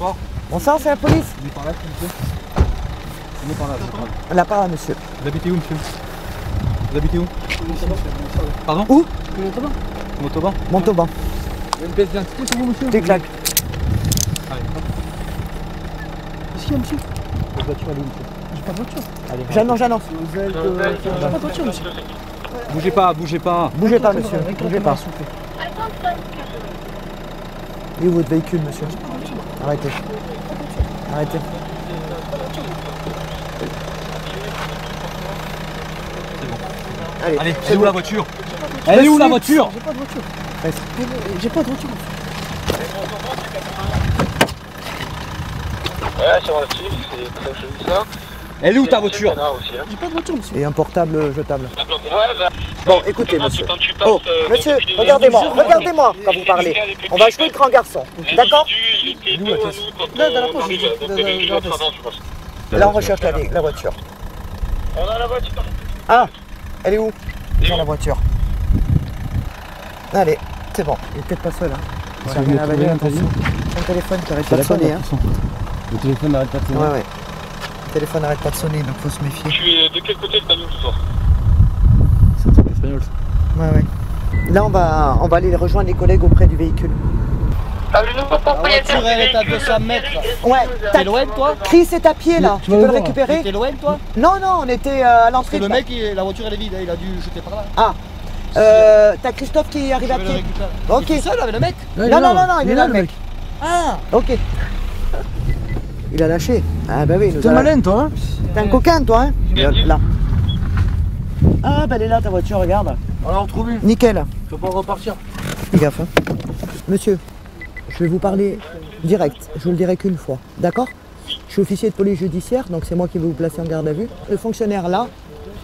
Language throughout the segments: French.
Bonsoir. Bonsoir, c'est la police. On est par là, s'il vous plaît. On est par là, Là, par là, monsieur. Vous habitez où, monsieur? Vous habitez où? Pardon? Où? Montauban. Montauban. Il y a une pièce d'identité sur vous, monsieur? Clic-clac. Allez, hop. Qu'est-ce qu'il y a, monsieur? Votre voiture, elle est où, monsieur? J'ai pas de voiture. Allez, J'annonce, j'annonce. J'ai pas de voiture, monsieur. bougez pas, bougez pas. Bougez pas, monsieur. Bougez pas. s'il vous plaît. Il est où votre véhicule, monsieur? Arrêtez. Arrêtez. Allez, Allez, c'est elle est où bon. la voiture? Elle est où la voiture? J'ai pas de voiture. Reste. J'ai pas de voiture. Ouais, sur un style, c'est très joli ça. Elle est où ta voiture? J'ai pas de voiture, monsieur. Et un portable jetable. Ouais, bah. Bon, écoutez, monsieur. Quand tu passes, Oh, monsieur, regardez-moi quand vous parlez. On va jouer le grand garçon, d'accord? Là, dans la poche, j'ai dit. Dans la poche. Là, on recherche la voiture. On a la voiture. Ah, elle est où? Dans la voiture. Allez, c'est bon. Il est peut-être pas seul, hein. Ça a rien à valer, attention. C'est un téléphone qui arrête pas de sonner, hein. Le téléphone n'arrête pas de sonner. Ouais, ouais. Le téléphone n'arrête pas de sonner, donc faut se méfier. Tu es de quel côté de Bagnoul ce soir? C'est un truc espagnol, ça. Ouais, ouais. Là, on va aller rejoindre les collègues auprès du véhicule. Le nouveau propriétaire du elle est à véhicule 200 mètres. Ouais, T'es loin, toi? Chris est à pied, là. Tu peux le récupérer? T'es loin, toi? Non, non, on était à Parce l'entrée. que le mec, la voiture, elle est vide. Il a dû jeter par là. Ah, t'as Christophe qui arrive à Je vais le pied. récupérer. Ok. Il est tout seul avec le mec? Non, non, non, non, il est là, le mec. Ah! Ok. Il a lâché. Ah, bah oui, il nous T'es a... malin, toi, hein? T'es un coquin, toi, hein? Là. Ah, bah elle est là, ta voiture, regarde. On l'a retrouvé. Nickel. Je peux pas repartir. Fais gaffe, hein. Monsieur, je vais vous parler direct. Je vous le dirai qu'une fois. D'accord? Je suis officier de police judiciaire, donc c'est moi qui vais vous placer en garde à vue. Le fonctionnaire là,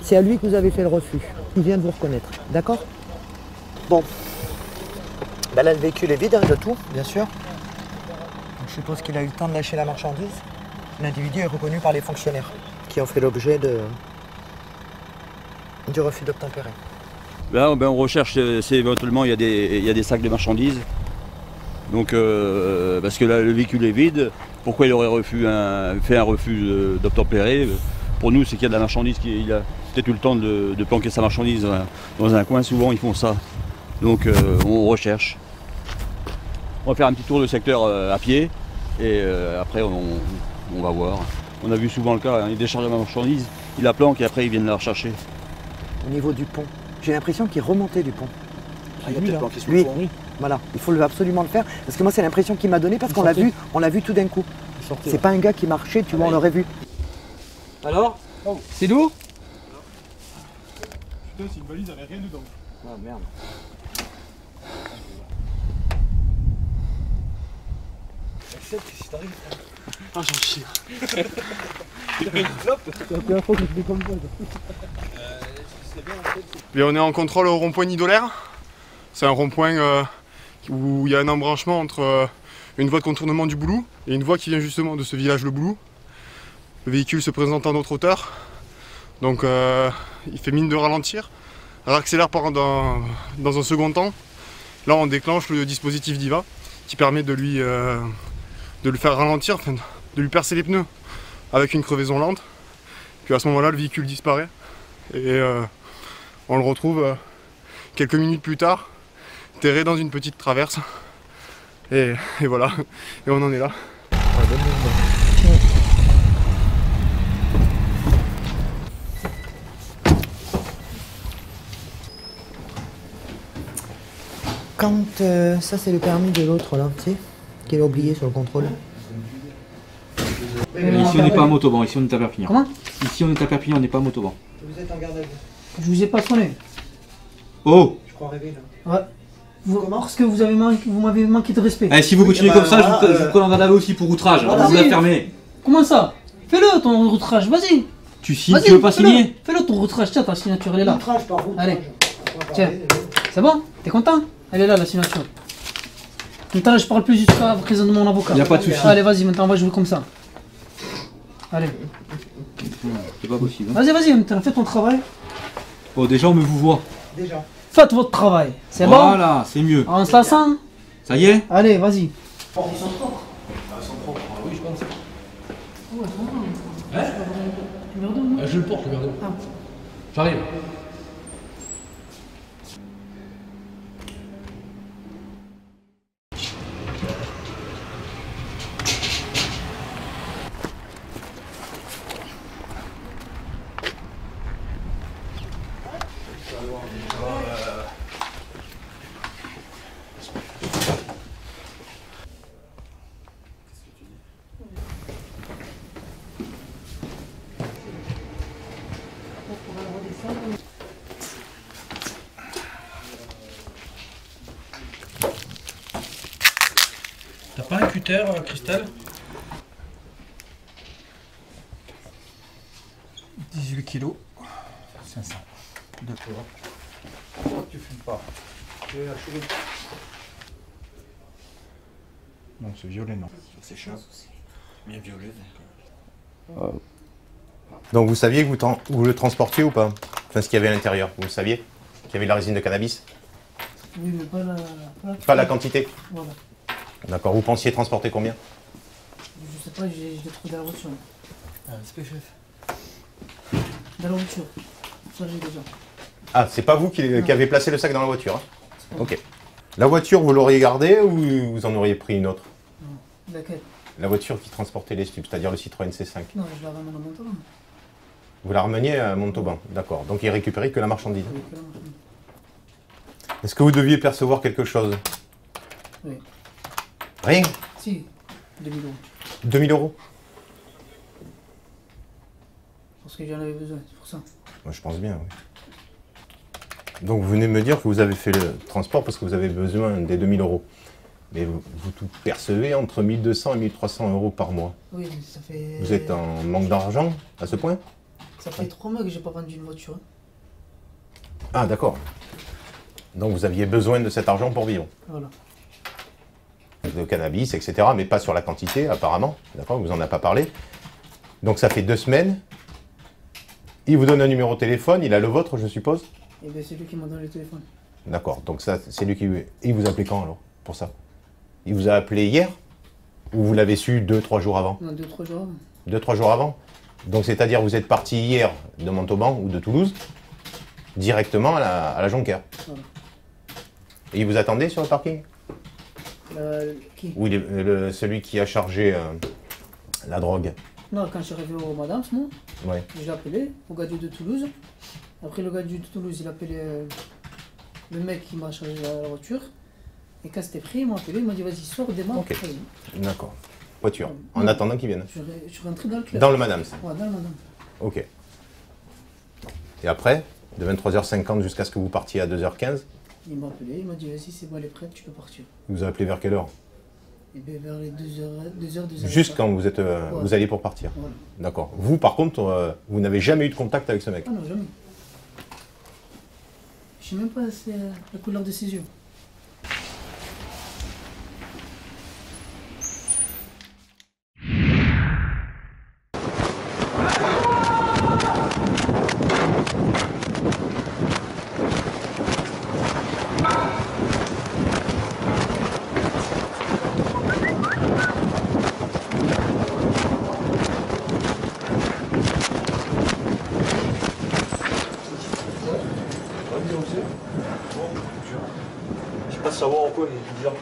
c'est à lui que vous avez fait le refus. Il vient de vous reconnaître. D'accord? Bon. Bah là, le véhicule est vide hein, de tout, bien sûr. Donc, je suppose qu'il a eu le temps de lâcher la marchandise. L'individu est reconnu par les fonctionnaires qui ont fait l'objet du refus d'obtempérer. Là, ben, on recherche, c'est éventuellement, il y a des sacs de marchandises. Donc, parce que là, le véhicule est vide, pourquoi il aurait fait un refus d'obtempérer? Pour nous, c'est qu'il y a de la marchandise, il a peut-être eu le temps de planquer sa marchandise dans un coin. Souvent, ils font ça. Donc, on recherche. On va faire un petit tour de secteur à pied et après, on va voir. On a vu souvent le cas, hein, il décharge la marchandise, il la planque et après, ils viennent la rechercher. Au niveau du pont, j'ai l'impression qu'il remontait du pont. Il a peut-être planqué sur le Lui, pont, oui. voilà, il faut absolument le faire. Parce que moi, c'est l'impression qu'il m'a donné parce qu'on l'a vu tout d'un coup. C'est pas un gars qui marchait, tu vois, on l'aurait vu. Alors? C'est d'où? Putain, c'est une valise, il n'y avait rien dedans. Ah merde. Qu'est-ce qui t'arrive? Ah, j'en chie. Et on est en contrôle au rond-point Nidolaire. C'est un rond-point où il y a un embranchement entre une voie de contournement du Boulou et une voie qui vient justement de ce village le Boulou. Le véhicule se présente en notre hauteur, donc il fait mine de ralentir, réaccélère dans un second temps. Là on déclenche le dispositif DIVA qui permet de le faire ralentir, enfin, de lui percer les pneus avec une crevaison lente. Puis à ce moment-là le véhicule disparaît et on le retrouve quelques minutes plus tard, terré dans une petite traverse. Et voilà, et on en est là. Quand ça c'est le permis de l'autre là, tu sais, qu'il a oublié sur le contrôle. Ici on n'est pas à Montauban, ici on est à Perpignan. Comment? Ici on est à Perpignan, on n'est pas à Montauban. Vous êtes en garde à vue. Je vous ai pas sonné. Oh! Je crois rêver là. Ouais. Parce que vous m'avez manqué de respect. Eh, si vous continuez comme ça, je vous prends en garde à vue aussi pour outrage. Voilà. Vous la fermez. Comment ça? Fais-le ton outrage, vas-y. Tu signes, tu veux pas signer? Fais-le ton outrage, tiens, ta signature, elle est là. Outrage par outrage. Allez. Tiens. C'est bon? T'es content? Elle est là, la signature. Maintenant, je parle plus jusqu'à la présence de mon avocat. Y a pas de souci. Allez, vas-y, maintenant, on va jouer comme ça. Allez. C'est pas possible. Vas-y, vas-y, maintenant, fais ton travail. Bon, déjà on me vous voit. Déjà. Faites votre travail. C'est bon? Voilà, c'est mieux. On se la sent? Ça y est? Allez, vas-y. Ils sont propres. Hein? Numéro 2, moi. Je le porte, le verre d'eau. Ah. J'arrive. T'as pas un cutter, Christelle? 18 kilos, 500. De quoi? Pourquoi tu fumes pas? Tu es la cheveux? Non, c'est violet, non. C'est chaud. Bien violet, donc. Donc vous saviez que vous le transportiez ou pas? Enfin, ce qu'il y avait à l'intérieur, vous le saviez? Qu'il y avait de la résine de cannabis? Oui, mais Pas la quantité? Voilà. D'accord, vous pensiez transporter combien? Je sais pas, j'ai trouvé dans la voiture. C'est chef. Dans la voiture. Ça, j'ai déjà. Ah, c'est pas vous qui avez placé le sac dans la voiture, hein? Ok. La voiture, vous l'auriez gardée ou vous en auriez pris une autre? Non. Laquelle? La voiture qui transportait les stupes, c'est-à-dire le Citroën C5. Non, je la ramène à Montauban. Vous la rameniez à Montauban, d'accord. Donc il récupérait que la marchandise. Avec la marchandise. Est-ce que vous deviez percevoir quelque chose? Oui. Rien? Si, 2000 €. 2000 €? Parce que j'en avais besoin, c'est pour ça. Moi, je pense bien, oui. Donc vous venez me dire que vous avez fait le transport parce que vous avez besoin des 2000 €. Mais vous tout percevez entre 1200 et 1300 € par mois. Oui, mais ça fait... Vous êtes en manque d'argent à ce point? Ça fait 3 mois que j'ai pas vendu une voiture. Ah, d'accord. Donc vous aviez besoin de cet argent pour vivre. Voilà. De cannabis, etc. Mais pas sur la quantité, apparemment. D'accord, vous en avez pas parlé. Donc ça fait 2 semaines. Il vous donne un numéro de téléphone, il a le vôtre, je suppose? Et bien c'est lui qui m'a donné le téléphone. D'accord, donc ça, c'est lui qui... Il vous a appelé quand alors, pour ça? Il vous a appelé hier? Ou vous l'avez su 2-3 jours avant? Non, 2-3 jours avant. 2-3 jours avant? Donc c'est-à-dire vous êtes parti hier de Montauban ou de Toulouse, directement à la Jonquière. Voilà. Et il vous attendait sur le parking? Qui? Ou celui qui a chargé la drogue? Non, quand je suis arrivé au Madame, moi, Ouais. je l'ai appelé au gars de Toulouse. Après, le gars de Toulouse, il a appelé le mec qui m'a chargé la voiture. Et quand c'était pris, il m'a appelé, il m'a dit vas-y, sors, démarre. Ok. Vas-y. D'accord. Voiture. En attendant qu'il vienne. Je suis rentré dans le club. Dans le Madame. Ouais, dans le Madame. Ok. Et après, de 23h50 jusqu'à ce que vous partiez à 2h15, Il m'a appelé, il m'a dit vas-y, c'est bon, elle est prête, tu peux partir. il vous a appelé vers quelle heure? Et bien vers les 2h. Juste quand vous êtes, vous alliez pour partir. Voilà. D'accord. Vous, par contre, vous n'avez jamais eu de contact avec ce mec? Ah non, jamais. Je sais même pas c'est la couleur de ses yeux. Je sais pas savoir en quoi il est bizarre.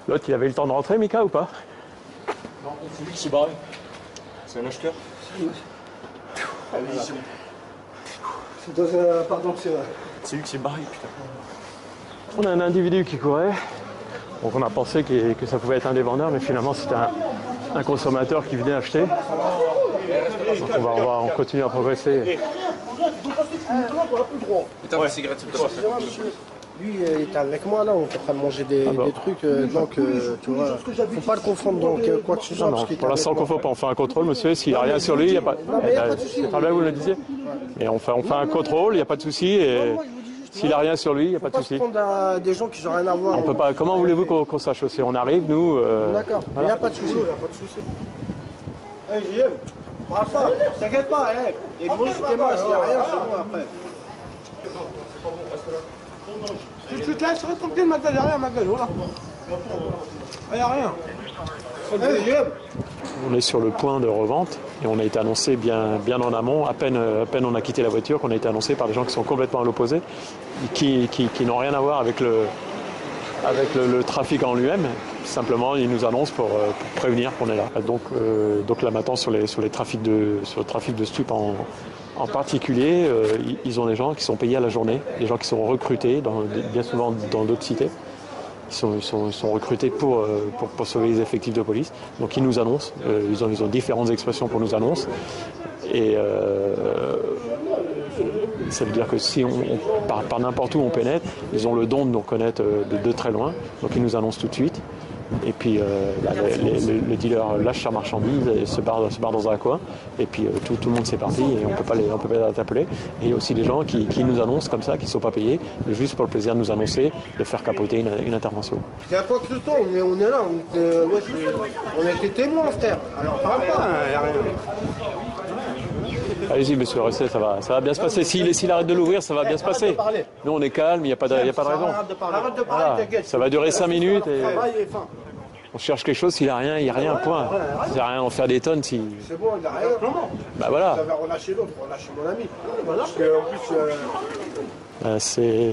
L'autre, il avait eu le temps de rentrer, Mika, ou pas? Non, c'est lui qui s'est barré. C'est un acheteur. C'est lui qui s'est barré, putain. On a un individu qui courait, donc on a pensé que ça pouvait être un des vendeurs, mais finalement c'était un consommateur qui venait acheter. Donc on continue à progresser. Putain, la cigarette, c'est pas ça. Lui, il était avec moi là, on était en train de manger des trucs, donc tu vois, faut pas le confondre, donc quoi que ce soit. Non, pour l'instant, qu'on faut pas. On fait un contrôle, monsieur. S'il n'y a rien sur lui, il n'y a pas. C'est très bien, vous le disiez. Et on fait un contrôle, il n'y a pas de souci. Et s'il n'a rien sur lui, il n'y a pas de souci. À des gens qui n'ont rien à voir. On peut pas. Comment voulez-vous qu'on sache aussi? On arrive, nous. D'accord, il n'y a pas de souci. Hey, JM, Rafa, t'inquiète pas, il y a une grosse démarche, il n'y a rien sur moi après. Tu te laisses, reste tranquille, ma gueule, il n'y a rien, ma gueule, voilà. Il n'y a rien. On est sur le point de revente et on a été annoncé bien en amont. À peine on a quitté la voiture qu'on a été annoncé par des gens qui sont complètement à l'opposé, qui n'ont rien à voir avec le trafic en lui-même. Simplement, ils nous annoncent pour prévenir qu'on est là. Donc là maintenant sur le trafic de stupes en particulier, ils ont des gens qui sont payés à la journée, des gens qui sont recrutés bien souvent dans d'autres cités. Ils sont recrutés pour sauver les effectifs de police. Donc ils nous annoncent, ils ont différentes expressions pour nous annoncer. Et ça veut dire que si par n'importe où on pénètre, ils ont le don de nous reconnaître de très loin. Donc ils nous annoncent tout de suite. Et puis le dealer lâche sa marchandise et se barre dans un coin. Et puis tout le monde s'est parti et on peut pas les appeler. Et il y a aussi des gens qui nous annoncent comme ça, qui ne sont pas payés, juste pour le plaisir de nous annoncer, de faire capoter une intervention. Il y a quoi que ce soit, on est là, on a été témoins, frère. Alors parle pas, il n'y a rien. Allez-y, monsieur, restez, ça va bien se passer. S'il arrête de l'ouvrir, ça va bien se passer. Nous, on est calme, il n'y a pas de raison. Arrête de parler, t'inquiète. Ça va durer 5 minutes et on cherche quelque chose. S'il n'y a rien, il n'y a rien, point. Il n'y a rien à en faire des tonnes. Si... C'est bon, il n'y a rien. Bah voilà. Vous avez relâché l'autre, relâché mon ami. Parce qu'en plus...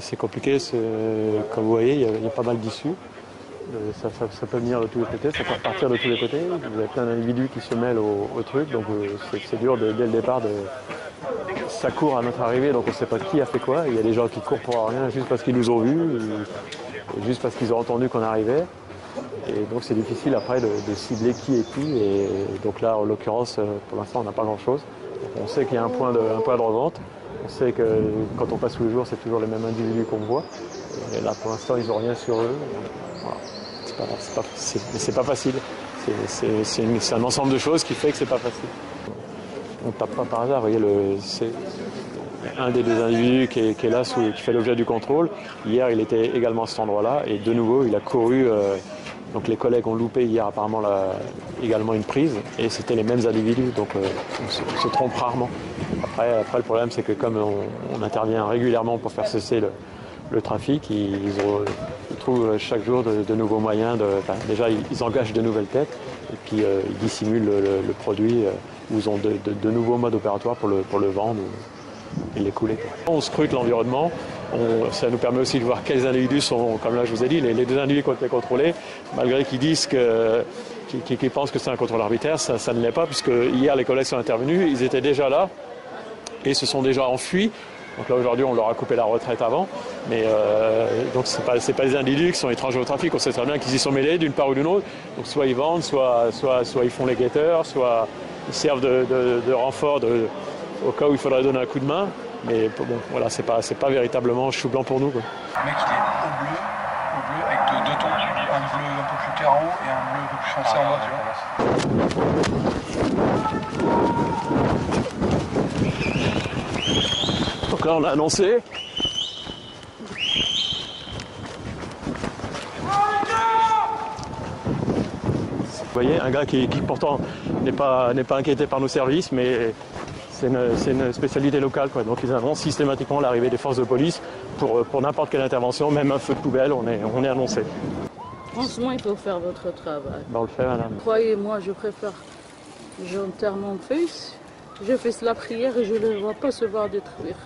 c'est compliqué, comme vous voyez, il y a pas mal d'issues. Ça peut venir de tous les côtés, ça peut repartir de tous les côtés. Vous avez plein d'individus qui se mêlent au truc, donc c'est dur dès le départ. Ça court à notre arrivée, donc on ne sait pas qui a fait quoi. Il y a des gens qui courent pour rien juste parce qu'ils nous ont vus, juste parce qu'ils ont entendu qu'on arrivait. Et donc c'est difficile après de cibler qui est qui. Et donc là, en l'occurrence, pour l'instant, on n'a pas grand-chose. On sait qu'il y a un point de revente. On sait que quand on passe tous les jours, c'est toujours les mêmes individus qu'on voit. Et là, pour l'instant, ils n'ont rien sur eux. Voilà. C'est pas facile. C'est un ensemble de choses qui fait que c'est pas facile. On ne tape pas par hasard. Vous voyez, c'est un des deux individus qui est là, qui fait l'objet du contrôle. Hier, il était également à cet endroit-là. Et de nouveau, il a couru. Donc les collègues ont loupé hier apparemment également une prise. Et c'était les mêmes individus. Donc on se trompe rarement. Après, le problème, c'est que comme on intervient régulièrement pour faire cesser le trafic, ils trouvent chaque jour de nouveaux moyens. Déjà, ils engagent de nouvelles têtes et puis ils dissimulent le produit où ils ont de nouveaux modes opératoires pour le vendre et l'écouler. On scrute l'environnement. Ça nous permet aussi de voir quels individus sont, comme là je vous ai dit, les deux individus qui ont été contrôlés, malgré qu'ils disent qu'ils pensent que c'est un contrôle arbitraire, ça ne l'est pas, puisque hier les collègues sont intervenus, ils étaient déjà là et se sont déjà enfuis. Donc là aujourd'hui on leur a coupé la retraite avant, mais donc c'est pas des individus qui sont étrangers au trafic, on sait très bien qu'ils y sont mêlés d'une part ou d'une autre. Donc soit ils vendent, soit ils font les guetteurs, soit ils servent de renfort au cas où il faudrait donner un coup de main. Mais bon, voilà, c'est pas véritablement chou blanc pour nous, quoi. Le mec il est au bleu avec deux tons, un bleu un peu plus clair en haut et un bleu un peu plus foncé en bas, tu vois. Donc là on a annoncé. Vous voyez, un gars qui pourtant n'est pas inquiété par nos services, mais c'est une spécialité locale, quoi. Donc ils annoncent systématiquement l'arrivée des forces de police pour n'importe quelle intervention, même un feu de poubelle, on est annoncé. Franchement, il faut faire votre travail. Ben, on le fait, madame. Croyez-moi, je préfère. J'enterre mon fils, je fais la prière et je ne le vois pas se voir détruire.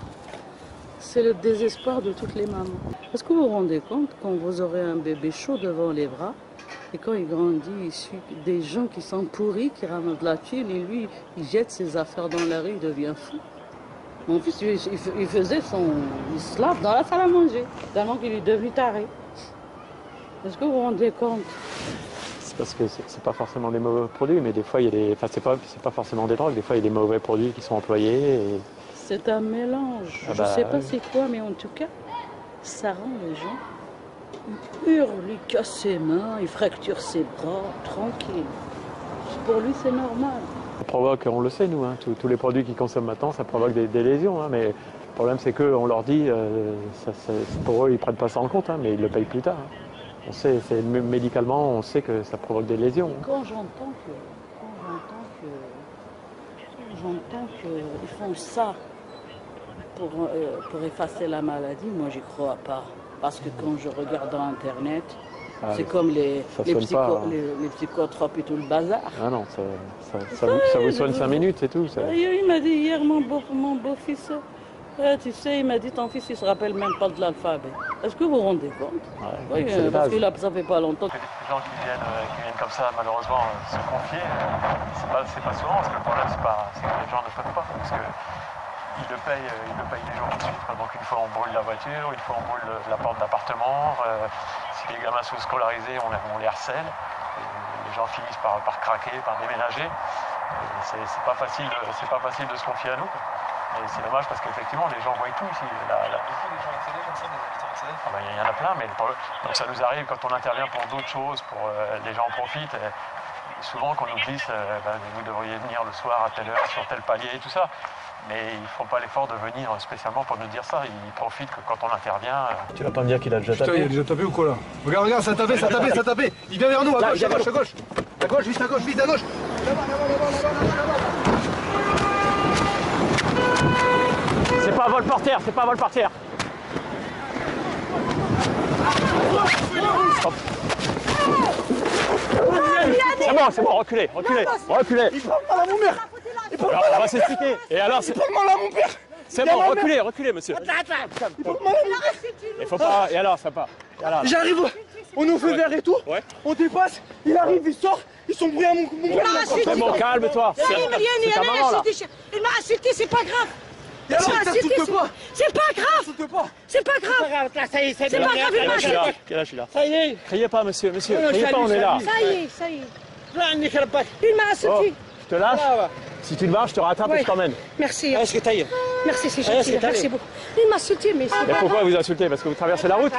C'est le désespoir de toutes les mamans. Est-ce que vous vous rendez compte quand vous aurez un bébé chaud devant les bras et quand il grandit, il suit des gens qui sont pourris, qui ramassent de la thune et lui, il jette ses affaires dans la rue, il devient fou. Mon fils, il faisait il se lave dans la salle à manger, tellement qu'il est devenu taré. Est-ce que vous vous rendez compte? C'est parce que c'est pas forcément des mauvais produits, mais des fois, c'est pas forcément des drogues, des fois, il y a des mauvais produits qui sont employés. C'est un mélange. Je sais pas c'est quoi, mais en tout cas, Ça rend les gens, ils hurlent, ils cassent ses mains, ils fracturent ses bras, tranquille. Pour lui, c'est normal. Ça provoque, on le sait nous, hein, tous les produits qu'ils consomment maintenant, ça provoque des lésions. Hein, mais le problème c'est qu'on leur dit, pour eux ils ne prennent pas ça en compte, hein, mais ils le payent plus tard. Hein. On sait, médicalement, on sait que ça provoque des lésions. Hein. Quand j'entends qu'ils font ça pour effacer la maladie, moi j'y crois pas. Parce que quand je regarde dans Internet, c'est comme les psychotropes et tout le bazar. Ah non, ça vous soigne 5 minutes, c'est tout. Ça. Il m'a dit hier, mon beau-fils, tu sais, il m'a dit, ton fils, il se rappelle même pas de l'alphabet. Est-ce que vous vous rendez compte? Oui, parce que là, ça fait pas longtemps. Les gens qui viennent comme ça, malheureusement, se confier, c'est pas souvent, parce que le problème, c'est que les gens ne peuvent pas. Parce que ils le payent les jours tout de suite. Donc une fois on brûle la voiture, une fois on brûle la porte d'appartement. Si les gamins sont scolarisés, on les harcèle. Et les gens finissent par craquer, par déménager. C'est pas facile de se confier à nous. Et c'est dommage parce qu'effectivement les gens voient tout ici. Il y en a plein, mais donc ça nous arrive quand on intervient pour d'autres choses, les gens en profitent. Et souvent qu'on nous glisse, vous devriez venir le soir à telle heure sur tel palier et tout ça. Mais ils ne font pas l'effort de venir spécialement pour nous dire ça. Ils profitent que quand on intervient. Tu vas pas me dire qu'il a déjà tapé? Putain, il a déjà tapé ou quoi là? Regarde, ça a tapé. Il vient vers nous, à gauche. À gauche, vite à gauche. C'est pas un vol portière, C'est bon, reculez. Il parle mal à mon père. On va s'expliquer. Et alors, il parle mal à mon père. C'est bon, reculez, monsieur. Il faut pas. Et alors, ça part. J'arrive, on nous fait vert et tout. Ouais. On dépasse, il arrive, il sort, ils sont bruyants à mon père. C'est bon, calme-toi. Il m'a insulté, c'est pas grave. C'est pas grave. C'est pas grave. Ça y est, c'est pas grave, il m'a insulté. Quel âge il a? Ça y est. Criez pas, monsieur. Criez pas, on est là. Ça y est. Il m'a insulté. Je te lâche. Si tu te barres, je te rattrape et je t'emmène. Merci. Est-ce que t'ailles? Merci, c'est gentil. Merci beaucoup. Il m'a insulté, mais c'est pas. Pourquoi vous insultez? Parce que vous traversez la route?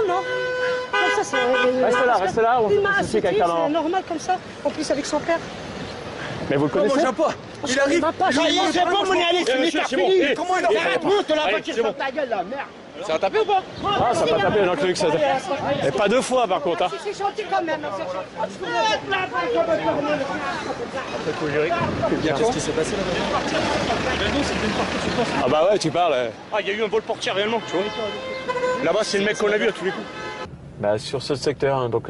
Non. Comme ça, c'est. Reste là. Il m'a insulté, c'est normal comme ça. En plus, avec son père. Mais vous le connaissez? Il arrive. C'est bon, mon allez, c'est bon. Comment il a fait? Monte la voiture sur ta gueule, là, merde. Ça va taper ou pas? Ah, ça va taper, non, le truc, ça. Et pas 2 fois, par contre. C'est gentil quand même. Qu'est-ce qui s'est passé là-bas? Ah bah ouais, tu parles. Ah, il y a eu un vol portière réellement, tu vois. Là-bas, c'est le mec qu'on a vu à tous les coups. Bah, sur ce secteur, hein, donc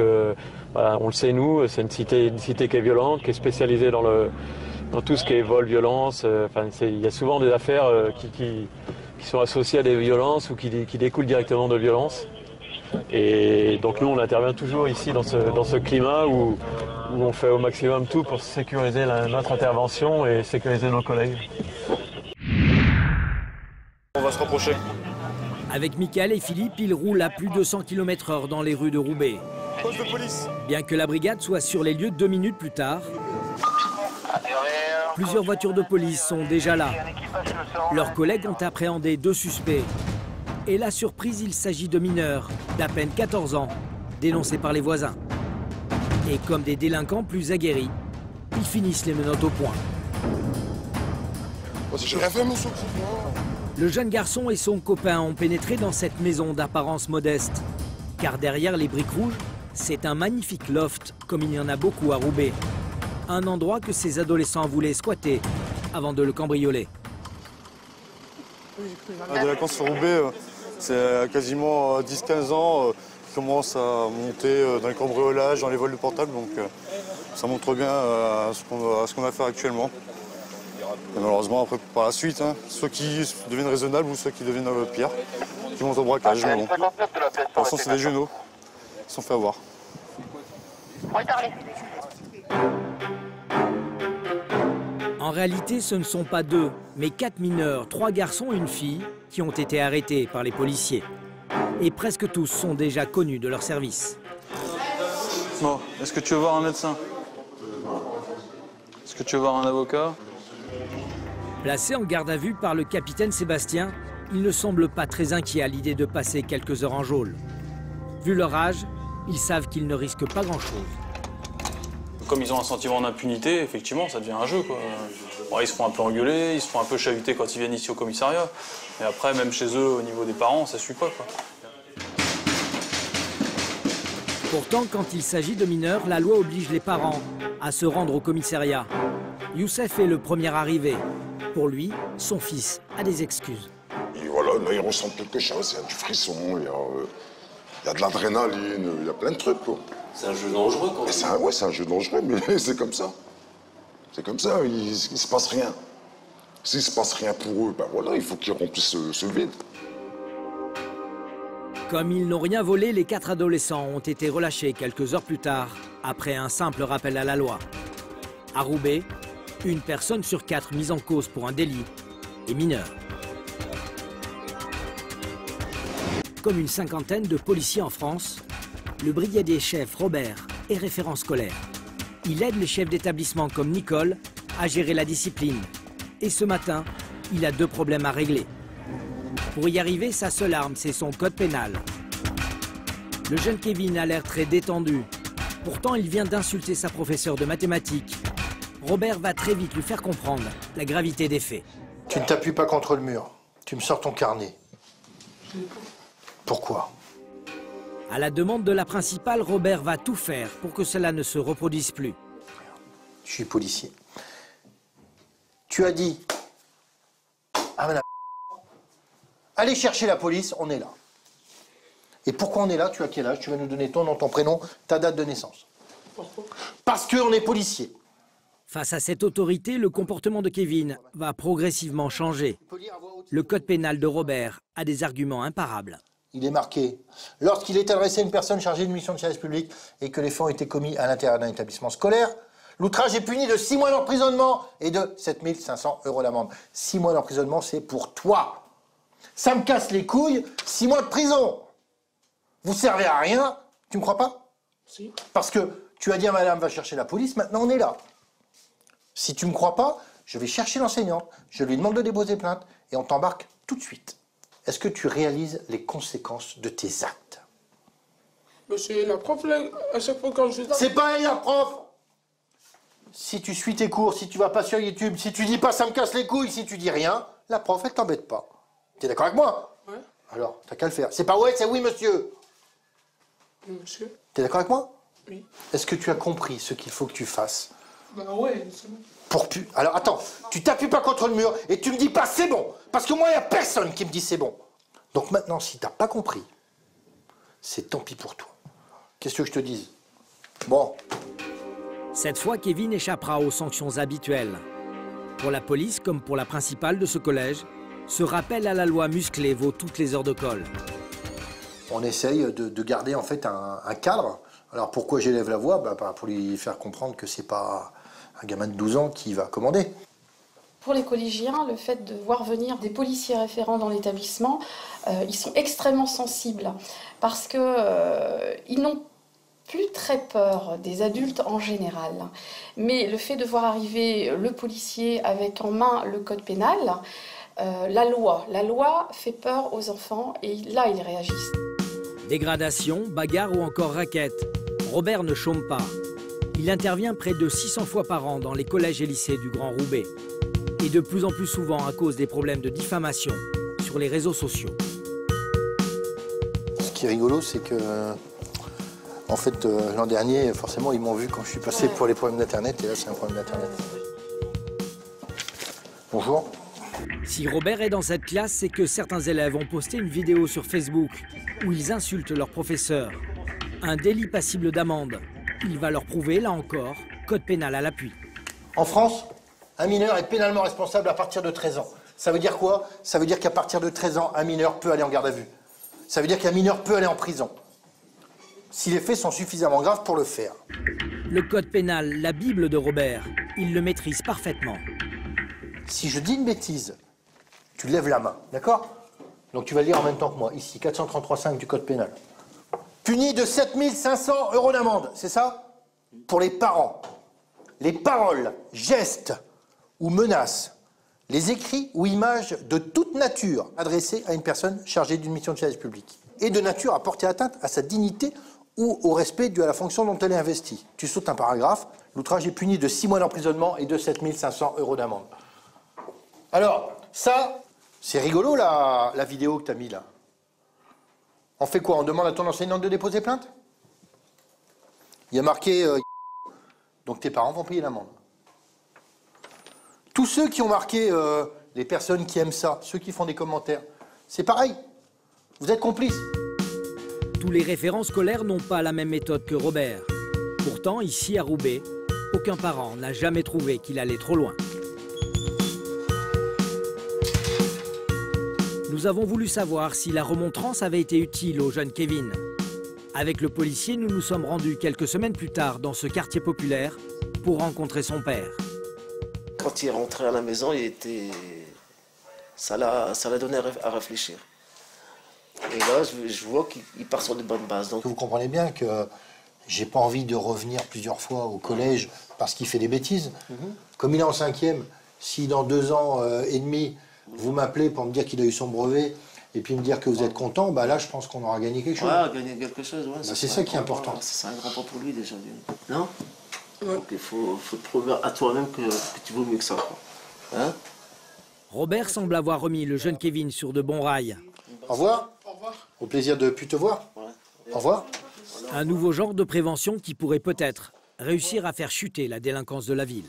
voilà, on le sait nous, c'est une cité qui est violente, qui est spécialisée dans tout ce qui est vol, violence. Il y a souvent des affaires qui sont associées à des violences ou qui découlent directement de violences. Et donc nous, on intervient toujours ici dans ce climat où on fait au maximum tout pour sécuriser notre intervention et sécuriser nos collègues. On va se rapprocher. Avec Michael et Philippe, ils roulent à plus de 100 km/h dans les rues de Roubaix. Poste de police. Bien que la brigade soit sur les lieux 2 minutes plus tard, plusieurs voitures de police sont déjà là. Leurs collègues ont appréhendé 2 suspects. Et la surprise, il s'agit de mineurs d'à peine 14 ans, dénoncés par les voisins. Et comme des délinquants plus aguerris, ils finissent les menottes au poing. Le jeune garçon et son copain ont pénétré dans cette maison d'apparence modeste. Car derrière les briques rouges, c'est un magnifique loft, comme il y en a beaucoup à Roubaix. Un endroit que ces adolescents voulaient squatter avant de le cambrioler. La délinquance sur Roubaix, c'est quasiment 10-15 ans qui commence à monter dans les cambriolages, dans les vols de portables. Donc ça montre bien ce qu'on a à faire actuellement. Et malheureusement, après, par la suite, ceux qui deviennent raisonnables ou ceux qui deviennent pires, qui montent au braquage. Mais bon. Pour l'instant, c'est des genoux. Ils se sont fait avoir. En réalité, ce ne sont pas 2, mais 4 mineurs, 3 garçons et une fille, qui ont été arrêtés par les policiers. Et presque tous sont déjà connus de leur service. Bon, est-ce que tu veux voir un médecin? Est-ce que tu veux voir un avocat? Placés en garde à vue par le capitaine Sébastien, ils ne semblent pas très inquiets à l'idée de passer quelques heures en geôle. Vu leur âge, ils savent qu'ils ne risquent pas grand-chose. Comme ils ont un sentiment d'impunité, effectivement, ça devient un jeu, quoi. Bon, ils se font un peu engueuler, ils se font un peu chahuter quand ils viennent ici au commissariat. Et après, même chez eux, au niveau des parents, ça suit pas, quoi. Pourtant, quand il s'agit de mineurs, la loi oblige les parents à se rendre au commissariat. Youssef est le premier arrivé. Pour lui, son fils a des excuses. Et voilà, là, il ressent quelque chose, il y a du frisson, il y a de l'adrénaline, il y a plein de trucs, quoi. C'est un jeu dangereux, quand même. Ouais, c'est un jeu dangereux, mais c'est comme ça. C'est comme ça, il se passe rien. S'il se passe rien pour eux, ben voilà, il faut qu'ils remplissent ce vide. Comme ils n'ont rien volé, les 4 adolescents ont été relâchés quelques heures plus tard, après un simple rappel à la loi. À Roubaix, une personne sur 4 mise en cause pour un délit est mineure. Comme une cinquantaine de policiers en France, le brigadier chef Robert est référent scolaire. Il aide les chefs d'établissement comme Nicole à gérer la discipline. Et ce matin, il a 2 problèmes à régler. Pour y arriver, sa seule arme, c'est son code pénal. Le jeune Kevin a l'air très détendu. Pourtant, il vient d'insulter sa professeure de mathématiques. Robert va très vite lui faire comprendre la gravité des faits. Tu ne t'appuies pas contre le mur. Tu me sors ton carnet. Pourquoi? À la demande de la principale, Robert va tout faire pour que cela ne se reproduise plus. Je suis policier. Tu as dit à madame, allez chercher la police, on est là. Et pourquoi on est là? Tu as quel âge? Tu vas nous donner ton nom, ton prénom, ta date de naissance. Pourquoi? Parce qu'on est policier. Face à cette autorité, le comportement de Kevin va progressivement changer. Le code pénal de Robert a des arguments imparables. Il est marqué « Lorsqu'il est adressé à une personne chargée d'une mission de service public et que les faits ont été commis à l'intérieur d'un établissement scolaire, l'outrage est puni de 6 mois d'emprisonnement et de 7 500 € d'amende. 6 mois d'emprisonnement, c'est pour toi. Ça me casse les couilles, 6 mois de prison. Vous servez à rien, tu me crois pas? Si. Parce que tu as dit à madame, va chercher la police, maintenant on est là. Si tu me crois pas, je vais chercher l'enseignante, je lui demande de déposer plainte et on t'embarque tout de suite. Est-ce que tu réalises les conséquences de tes actes? Mais c'est la prof, là, à chaque fois quand je fais ça... C'est pas elle, la prof! Si tu suis tes cours, si tu vas pas sur YouTube, si tu dis pas ça me casse les couilles, si tu dis rien, la prof, elle t'embête pas. T'es d'accord avec moi? Ouais. Alors, t'as qu'à le faire. C'est pas ouais, c'est oui, monsieur. Monsieur? T'es d'accord avec moi? Oui. Est-ce que tu as compris ce qu'il faut que tu fasses? Bah ouais, c'est bon. Pour pu... Alors attends, tu t'appuies pas contre le mur et tu me dis pas c'est bon. Parce que moi, il n'y a personne qui me dit c'est bon. Donc maintenant, si t'as pas compris, c'est tant pis pour toi. Qu'est-ce que je te dise? Bon. Cette fois, Kevin échappera aux sanctions habituelles. Pour la police, comme pour la principale de ce collège, ce rappel à la loi musclé vaut toutes les heures de colle. On essaye de garder en fait un cadre. Alors pourquoi j'élève la voix? Pour lui faire comprendre que c'est pas un gamin de 12 ans qui va commander. Pour les collégiens, le fait de voir venir des policiers référents dans l'établissement, ils sont extrêmement sensibles parce que ils n'ont plus très peur des adultes en général. Mais le fait de voir arriver le policier avec en main le code pénal, la loi fait peur aux enfants et là ils réagissent. Dégradation, bagarre ou encore raquette, Robert ne chôme pas. Il intervient près de 600 fois par an dans les collèges et lycées du Grand Roubaix. Et de plus en plus souvent à cause des problèmes de diffamation sur les réseaux sociaux. Ce qui est rigolo, c'est que, en fait, l'an dernier, forcément, ils m'ont vu quand je suis passé pour les problèmes d'Internet, et là, c'est un problème d'Internet. Bonjour. Si Robert est dans cette classe, c'est que certains élèves ont posté une vidéo sur Facebook où ils insultent leur professeur. Un délit passible d'amende. Il va leur prouver, là encore, code pénal à l'appui. En France, un mineur est pénalement responsable à partir de 13 ans. Ça veut dire quoi? Ça veut dire qu'à partir de 13 ans, un mineur peut aller en garde à vue. Ça veut dire qu'un mineur peut aller en prison. Si les faits sont suffisamment graves pour le faire. Le code pénal, la Bible de Robert, il le maîtrise parfaitement. Si je dis une bêtise, tu lèves la main, d'accord? Donc tu vas le lire en même temps que moi. Ici, 433.5 du code pénal. Puni de 7 500 € d'amende, c'est ça? Pour les parents. Les paroles, gestes ou menaces les écrits ou images de toute nature adressés à une personne chargée d'une mission de service public et de nature à porter atteinte à sa dignité ou au respect dû à la fonction dont elle est investie. Tu sautes un paragraphe, l'outrage est puni de 6 mois d'emprisonnement et de 7 500 € d'amende. Alors, ça, c'est rigolo la vidéo que tu as mis là. On fait quoi? On demande à ton enseignante de déposer plainte? Il y a marqué donc tes parents vont payer l'amende. Tous ceux qui ont marqué les personnes qui aiment ça, ceux qui font des commentaires, c'est pareil. Vous êtes complices. Tous les référents scolaires n'ont pas la même méthode que Robert. Pourtant, ici à Roubaix, aucun parent n'a jamais trouvé qu'il allait trop loin. Nous avons voulu savoir si la remontrance avait été utile au jeune Kevin. Avec le policier, nous nous sommes rendus quelques semaines plus tard dans ce quartier populaire pour rencontrer son père. Quand il est rentré à la maison, ça l'a donné à réfléchir. Et là, je vois qu'il part sur de bonnes bases. Donc... Vous comprenez bien que j'ai pas envie de revenir plusieurs fois au collège parce qu'il fait des bêtises. Comme il est en 5e, si dans 2 ans et demi, vous m'appelez pour me dire qu'il a eu son brevet et puis me dire que vous êtes content, bah là, je pense qu'on aura gagné quelque chose. Ouais, gagner quelque chose, ouais. Bah, c'est ça qui est important. C'est un grand pas pour lui, déjà. Non? Donc il faut te prouver à toi-même que tu vaux mieux que ça. Hein? Robert semble avoir remis le jeune Kevin sur de bons rails. Au revoir. Au revoir. Au plaisir de plus te voir. Ouais. Au revoir. Un nouveau genre de prévention qui pourrait peut-être réussir à faire chuter la délinquance de la ville.